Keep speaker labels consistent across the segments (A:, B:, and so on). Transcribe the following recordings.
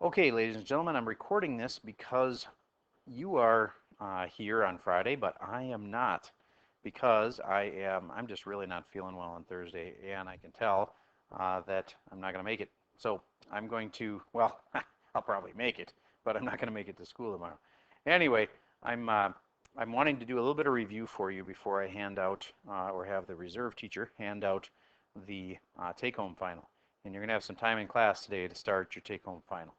A: Okay, ladies and gentlemen, I'm recording this because you are here on Friday, but I am not because I'm just really not feeling well on Thursday, and I can tell that I'm not going to make it. So I'm going to, well, I'll probably make it, but I'm not going to make it to school tomorrow. Anyway, I'm uh, I'm wanting to do a little bit of review for you before I hand out or have the reserve teacher hand out the take-home final. And you're going to have some time in class today to start your take-home final.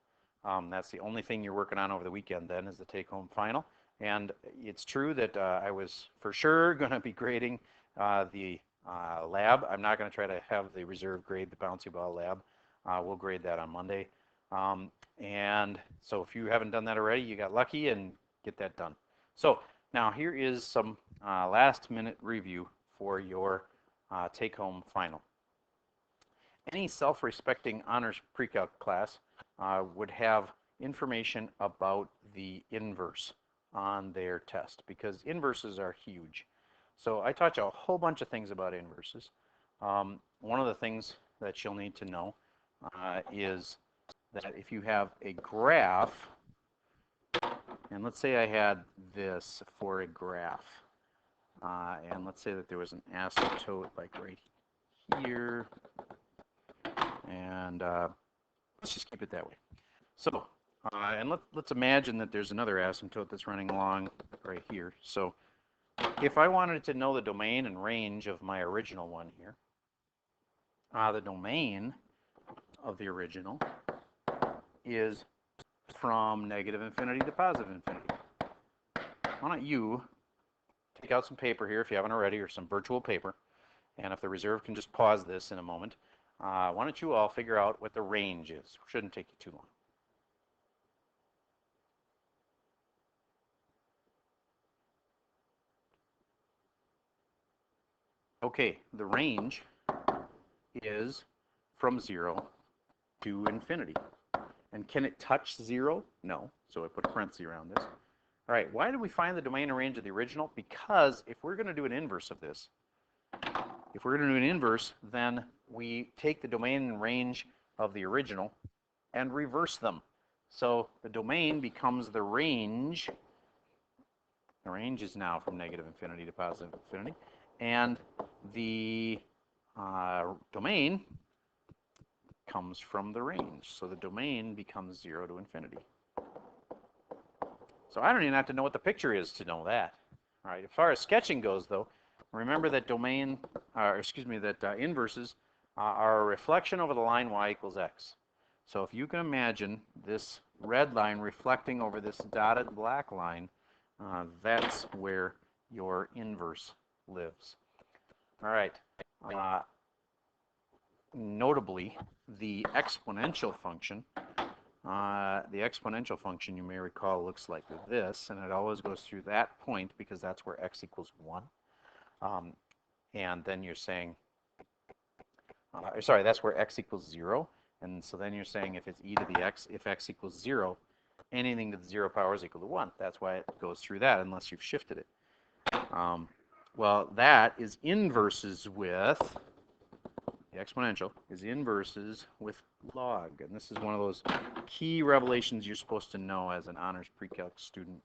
A: That's the only thing you're working on over the weekend then is the take-home final. And it's true that I was for sure going to be grading the lab. I'm not going to try to have the reserve grade the bouncy ball lab. We'll grade that on Monday. And so if you haven't done that already, you got lucky and get that done. So now here is some last minute review for your take-home final. Any self-respecting honors pre-calc class would have information about the inverse on their test because inverses are huge. So I taught you a whole bunch of things about inverses. One of the things that you'll need to know is that if you have a graph, and let's say I had this for a graph, and let's say that there was an asymptote like right here, and let's just keep it that way. So, and let's imagine that there's another asymptote that's running along right here. So if I wanted to know the domain and range of my original one here, the domain of the original is from negative infinity to positive infinity. Why don't you take out some paper here if you haven't already, or some virtual paper, and if the reserve can just pause this in a moment, why don't you all figure out what the range is? Shouldn't take you too long. Okay, the range is from 0 to infinity. And can it touch 0? No. So I put a parenthesis around this. All right, why did we find the domain and range of the original? Because if we're going to do an inverse of this, then we take the domain and range of the original and reverse them. So the domain becomes the range. The range is now from negative infinity to positive infinity. And the domain comes from the range. So the domain becomes 0 to infinity. So I don't even have to know what the picture is to know that. All right, as far as sketching goes, though, remember that inverses are a reflection over the line y equals x. So if you can imagine this red line reflecting over this dotted black line, that's where your inverse lives. All right. Notably, the exponential function, you may recall, looks like this, and it always goes through that point because that's where x equals 1. And then you're saying, that's where x equals 0. And so then you're saying if it's e to the x, if x equals 0, anything to the 0 power is equal to 1. That's why it goes through that unless you've shifted it. Well, that is inverses with, the exponential is inverses with log. And this is one of those key revelations you're supposed to know as an honors pre-calc student,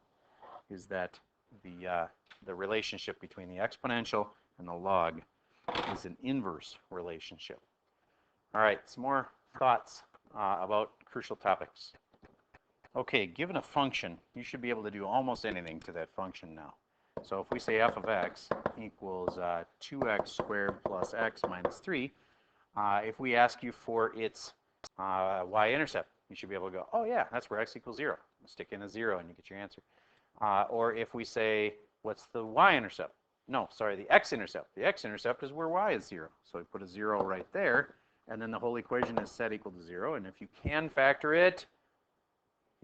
A: is that the relationship between the exponential and the log is an inverse relationship. All right, some more thoughts about crucial topics. Okay, given a function, you should be able to do almost anything to that function now. So if we say f of x equals 2x squared plus x minus 3, if we ask you for its y-intercept, you should be able to go, oh yeah, that's where x equals 0. Stick in a 0 and you get your answer. Or if we say, what's the y-intercept? No, sorry, the x-intercept. The x-intercept is where y is 0. So we put a 0 right there, and then the whole equation is set equal to 0. And if you can factor it,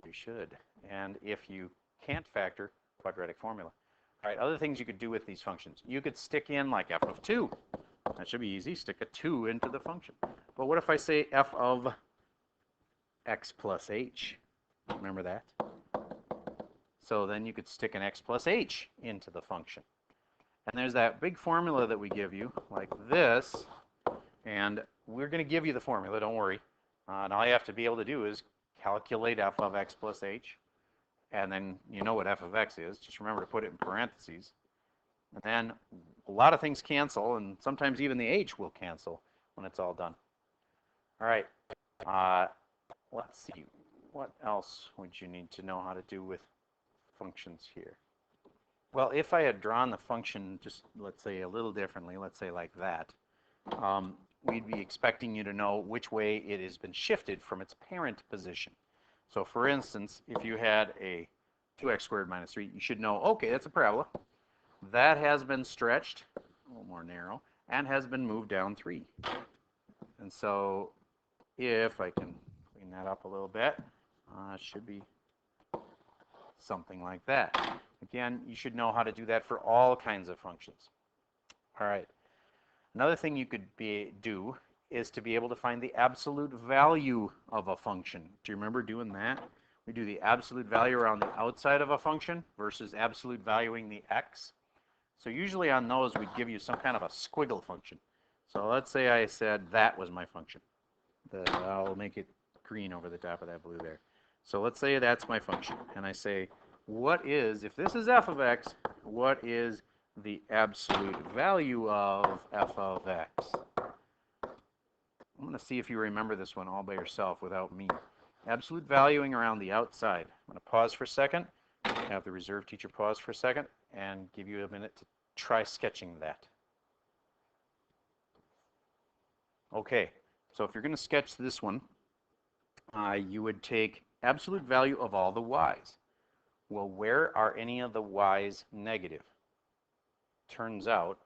A: you should. And if you can't factor, quadratic formula. All right, other things you could do with these functions. You could stick in like f of 2. That should be easy. Stick a 2 into the function. But what if I say f of x plus h? Remember that? So then you could stick an x plus h into the function. And there's that big formula that we give you, like this. And we're going to give you the formula, don't worry. And all you have to be able to do is calculate f of x plus h, and then you know what f of x is. Just remember to put it in parentheses. And then a lot of things cancel, and sometimes even the h will cancel when it's all done. All right, let's see. What else would you need to know how to do with functions here? Well, if I had drawn the function just, let's say, a little differently, let's say like that, we'd be expecting you to know which way it has been shifted from its parent position. So for instance, if you had a 2x squared minus 3, you should know, okay, that's a parabola. That has been stretched, a little more narrow, and has been moved down 3. And so if I can clean that up a little bit, it should be something like that. Again, you should know how to do that for all kinds of functions. All right. Another thing you could do is to be able to find the absolute value of a function. Do you remember doing that? We do the absolute value around the outside of a function versus absolute valuing the x. So usually on those, we'd give you some kind of a squiggle function. So let's say I said that was my function. I'll make it green over the top of that blue there. So let's say that's my function. And I say, what is, if this is f of x, what is the absolute value of f of x? I'm going to see if you remember this one all by yourself without me. Absolute valuing around the outside. I'm going to pause for a second, have the reserve teacher pause for a second, and give you a minute to try sketching that. Okay, so if you're going to sketch this one, you would take absolute value of all the y's. Well, where are any of the y's negative? Turns out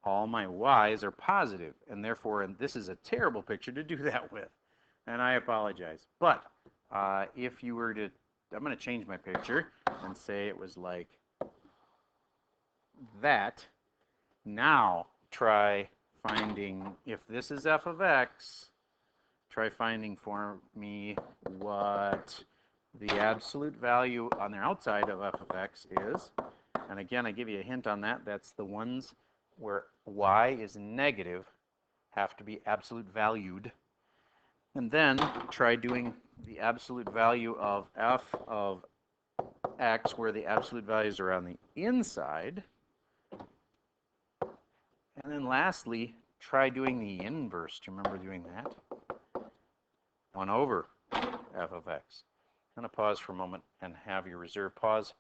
A: all my y's are positive, and therefore, and this is a terrible picture to do that with, and I apologize. But if you were to, I'm going to change my picture and say it was like that. Now try finding, if this is f of x, try finding for me what the absolute value on the outside of f of x is. And again, I give you a hint on that. That's the ones where y is negative have to be absolute valued. And then try doing the absolute value of f of x where the absolute values are on the inside. And then lastly, try doing the inverse. Do you remember doing that? 1 over f of x. I'm going to pause for a moment and have your reserve pause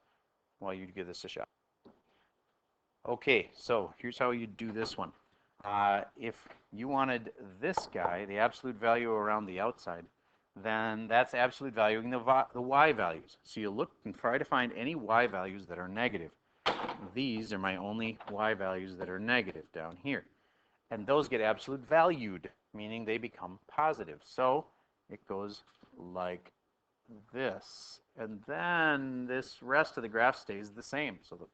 A: while you give this a shot. Okay, so here's how you do this one. If you wanted this guy, the absolute value around the outside, then that's absolute valuing the y values. So you look and try to find any y values that are negative. These are my only y values that are negative down here. And those get absolute valued, meaning they become positive. So it goes like this. And then this rest of the graph stays the same. So the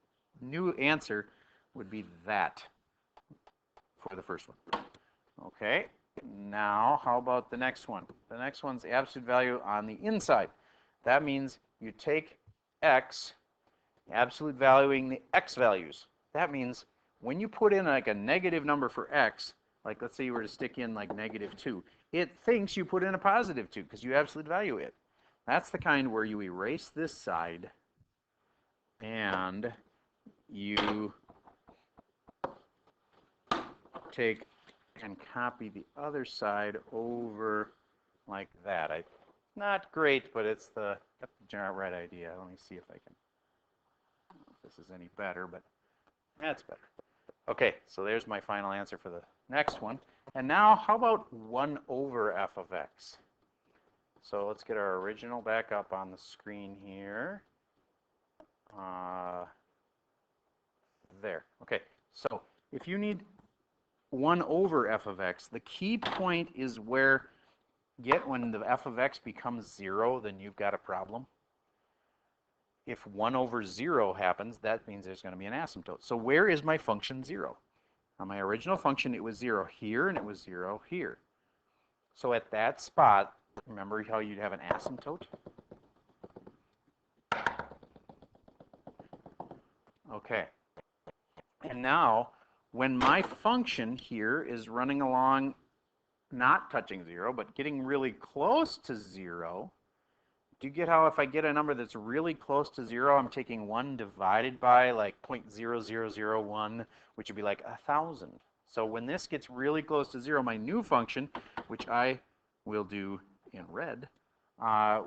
A: new answer would be that for the first one. Okay, now how about the next one? The next one's the absolute value on the inside. That means you take x, absolute valuing the x values. That means when you put in like a negative number for x, like let's say you were to stick in like -2, it thinks you put in a +2 because you absolute value it. That's the kind where you erase this side and you take and copy the other side over like that. Not great, but it's the right idea. Let me see if I can, I don't know if this is any better, but that's better. Okay, so there's my final answer for the next one. And now how about 1 over f of x? So let's get our original back up on the screen here. There. Okay, so if you need 1 over f of x, the key point is where when the f of x becomes 0, then you've got a problem. If 1 over 0 happens, that means there's going to be an asymptote. So where is my function 0? On my original function, it was 0 here, and it was 0 here. So at that spot, remember how you'd have an asymptote? Okay. And now, when my function here is running along, not touching 0, but getting really close to 0, Do you get how if I get a number that's really close to 0, I'm taking 1 divided by like 0.0001, which would be like 1,000. So when this gets really close to 0, my new function, which I will do in red,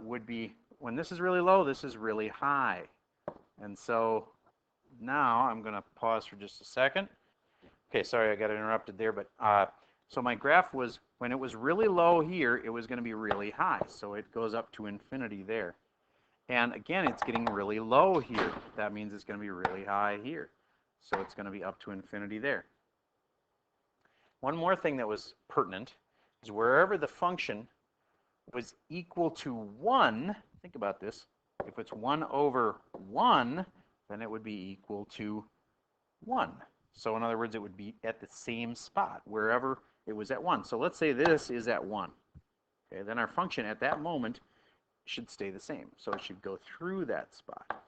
A: would be, when this is really low, this is really high. And so now I'm going to pause for just a second. Okay, sorry I got interrupted there, but so my graph was, when it was really low here, it was going to be really high. So it goes up to infinity there. And again, it's getting really low here. That means it's going to be really high here. So it's going to be up to infinity there. One more thing that was pertinent is wherever the function was equal to 1, think about this, if it's 1 over 1, then it would be equal to 1. So in other words, it would be at the same spot, wherever it was at 1. So let's say this is at 1. Okay, then our function at that moment should stay the same. So it should go through that spot.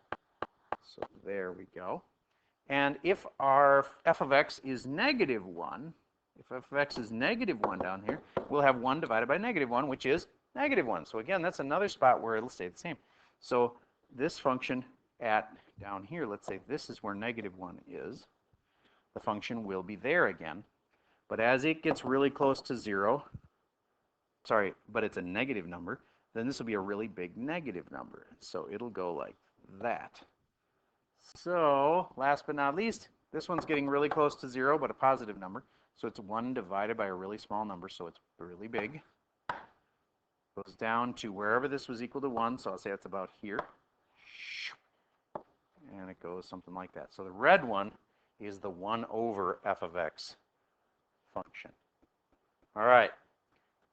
A: So there we go. And if our f of x is negative 1, if f of x is negative 1 down here, we'll have 1 divided by negative 1, which is negative 1. So again, that's another spot where it'll stay the same. So this function at down here, let's say this is where negative 1 is. The function will be there again. But as it gets really close to 0, sorry, but it's a negative number, then this will be a really big negative number. So it'll go like that. So last but not least, this one's getting really close to 0, but a positive number. So it's 1 divided by a really small number, so it's really big. Goes down to wherever this was equal to 1, so I'll say it's about here. And it goes something like that. So the red one is the 1 over f of x function. All right,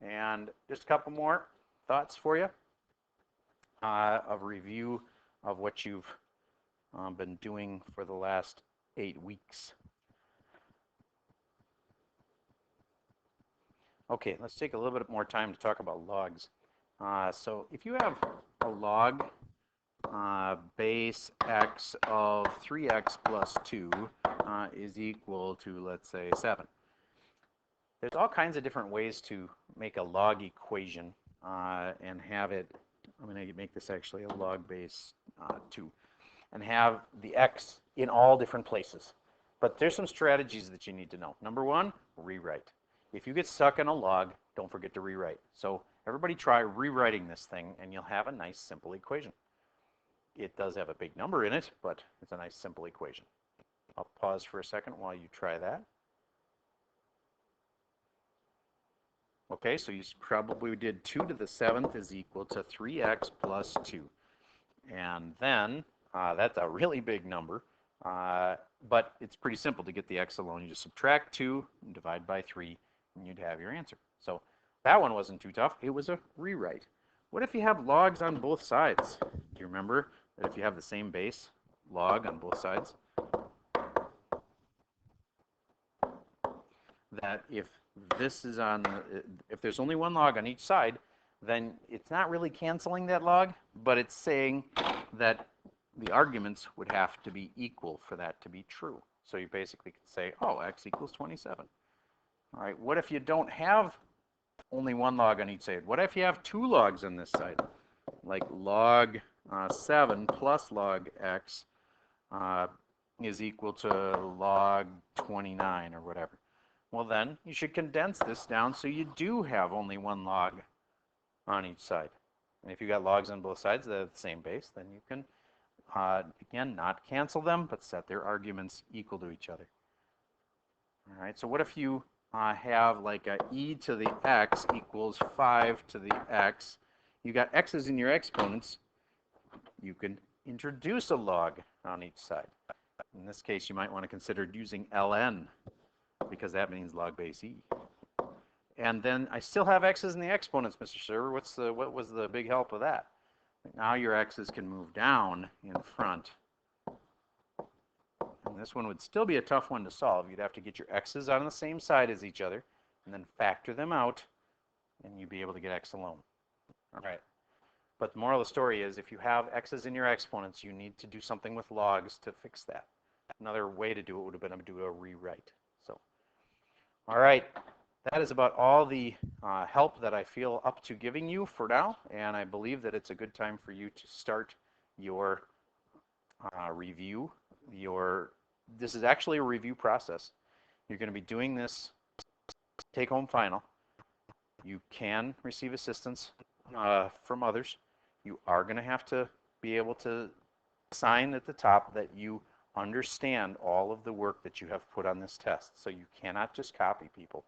A: and just a couple more thoughts for you of review of what you've been doing for the last 8 weeks. Okay, let's take a little bit more time to talk about logs. So if you have a log base x of 3x plus 2 is equal to, let's say, 7. There's all kinds of different ways to make a log equation and have it, I'm going to make this actually a log base 2, and have the x in all different places. But there's some strategies that you need to know. Number 1, rewrite. If you get stuck in a log, don't forget to rewrite. So everybody try rewriting this thing, and you'll have a nice simple equation. It does have a big number in it, but it's a nice simple equation. I'll pause for a second while you try that. Okay, so you probably did 2 to the 7th is equal to 3x plus 2. And then that's a really big number, but it's pretty simple to get the x alone. You just subtract 2 and divide by 3, and you'd have your answer. So that one wasn't too tough. It was a rewrite. What if you have logs on both sides? Do you remember that if you have the same base log on both sides, that if this is on, if there's only one log on each side, then it's not really canceling that log, but it's saying that the arguments would have to be equal for that to be true. So you basically could say, oh, x equals 27. All right, what if you don't have only one log on each side? What if you have 2 logs on this side? Like log 7 plus log x is equal to log 29 or whatever. Well, then you should condense this down so you do have only one log on each side. And if you got logs on both sides that are the same base, then you can, again, not cancel them, but set their arguments equal to each other. All right, so what if you have like a e to the x equals 5 to the x? You got x's in your exponents. You can introduce a log on each side. In this case, you might want to consider using ln, because that means log base e. And then I still have x's in the exponents, Mr. Server. What was the big help of that? Now your x's can move down in front. And this one would still be a tough one to solve. You'd have to get your x's on the same side as each other, and then factor them out, and you'd be able to get x alone. All right. But the moral of the story is, if you have x's in your exponents, you need to do something with logs to fix that. Another way to do it would have been to do a rewrite. So, all right. that is about all the help that I feel up to giving you for now, and I believe that it's a good time for you to start your review. This is actually a review process. You're going to be doing this take-home final. You can receive assistance from others. You are going to have to be able to sign at the top that you understand all of the work that you have put on this test. So you cannot just copy people.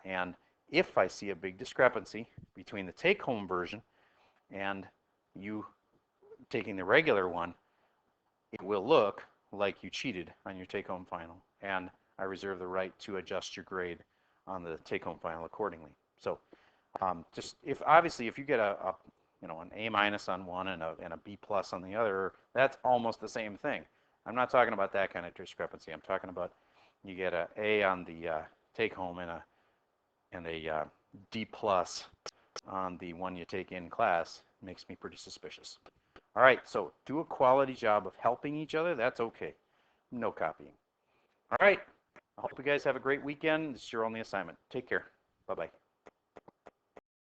A: And if I see a big discrepancy between the take-home version and you taking the regular one, it will look like you cheated on your take-home final. And I reserve the right to adjust your grade on the take-home final accordingly. So just obviously if you get an A minus on one and a B plus on the other, that's almost the same thing. I'm not talking about that kind of discrepancy. I'm talking about you get an A on the take home and a D plus on the one you take in class. Makes me pretty suspicious. All right, so do a quality job of helping each other. That's okay. No copying. All right, I hope you guys have a great weekend. This is your only assignment. Take care. Bye-bye.